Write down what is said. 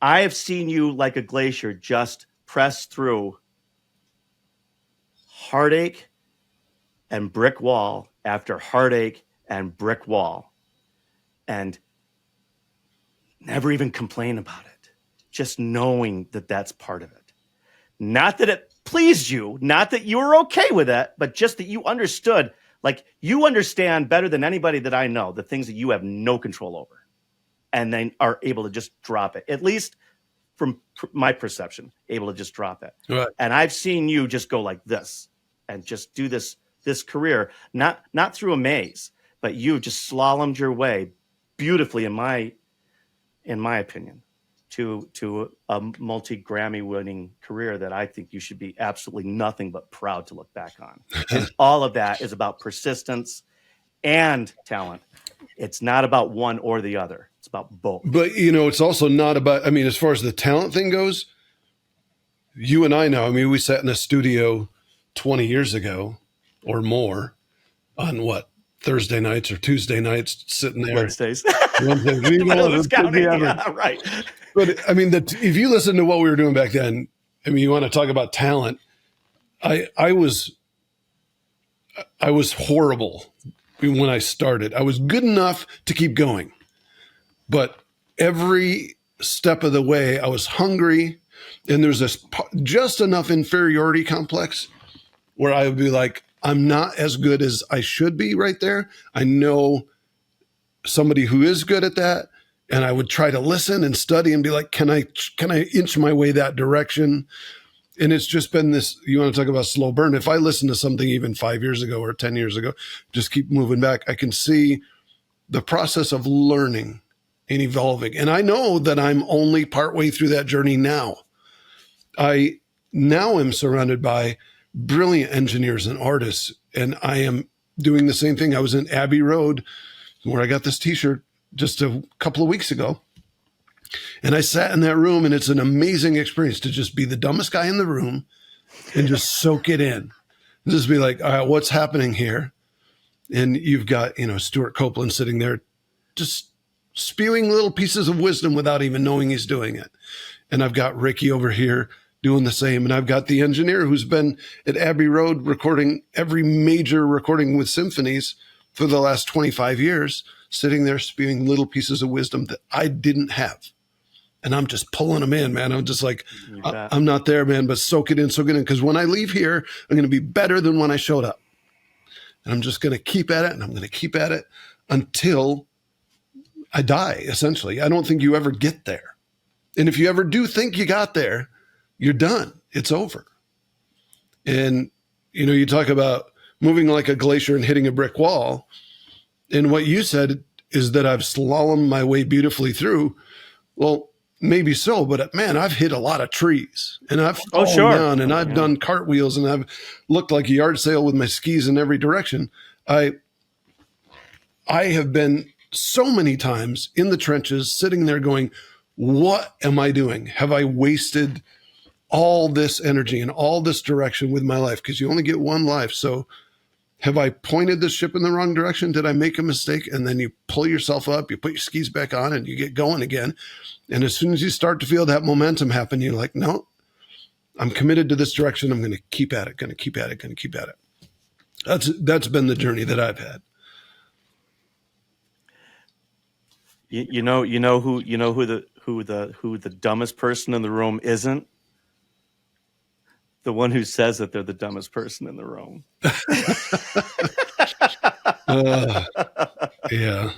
I have seen you like a glacier just press through heartache and brick wall after heartache and brick wall, and never even complain about it. Just knowing that that's part of it. Not that it pleased you, not that you were okay with it, but just that you understood. Like, you understand better than anybody that I know the things that you have no control over, and then are able to just drop it. At least from my perception, able to just drop it. Right. And I've seen you just go like this and just do this career, not through a maze, but you just slalomed your way beautifully, in my opinion, to a multi-Grammy winning career that I think you should be absolutely nothing but proud to look back on. And all of that is about persistence and talent. It's not about one or the other. It's about both. But, it's also not about, as far as the talent thing goes, you and I know, we sat in a studio 20 years ago or more on Thursday nights or Tuesday nights, sitting there. Wednesdays. Wednesdays. Yeah, right. But if you listen to what we were doing back then, you want to talk about talent. I was horrible when I started. I was good enough to keep going, but every step of the way I was hungry, and there's this just enough inferiority complex where I would be like, I'm not as good as I should be right there. I know somebody who is good at that. And I would try to listen and study and be like, can I inch my way that direction? And it's just been this, you want to talk about slow burn. If I listen to something even 5 years ago or 10 years ago, just keep moving back, I can see the process of learning and evolving. And I know that I'm only partway through that journey now. I now am surrounded by brilliant engineers and artists, and I am doing the same thing. I was in Abbey Road where I got this t-shirt just a couple of weeks ago. And I sat in that room, and it's an amazing experience to just be the dumbest guy in the room and just soak it in. And just be like, all right, what's happening here? And you've got, Stuart Copeland sitting there just spewing little pieces of wisdom without even knowing he's doing it. And I've got Ricky over here doing the same. And I've got the engineer who's been at Abbey Road recording every major recording with symphonies for the last 25 years, sitting there spewing little pieces of wisdom that I didn't have. And I'm just pulling them in, man. I'm just like, I'm not there, man, but soak it in. Because when I leave here, I'm going to be better than when I showed up. And I'm just going to keep at it, and I'm going to keep at it until I die, essentially. I don't think you ever get there. And if you ever do think you got there, you're done. It's over. And, you talk about moving like a glacier and hitting a brick wall. And what you said is that I've slalomed my way beautifully through. Well, maybe so, but man, I've hit a lot of trees, and I've fallen down, and I've done cartwheels, and I've looked like a yard sale with my skis in every direction. I have been so many times in the trenches, sitting there going, what am I doing? Have I wasted all this energy and all this direction with my life? Because you only get one life. So have I pointed the ship in the wrong direction? Did I make a mistake? And then you pull yourself up, you put your skis back on, and you get going again. And as soon as you start to feel that momentum happen, you're like, no, I'm committed to this direction. I'm going to keep at it, going to keep at it, going to keep at it. That's been the journey that I've had. You know who the dumbest person in the room isn't? The one who says that they're the dumbest person in the room. Yeah.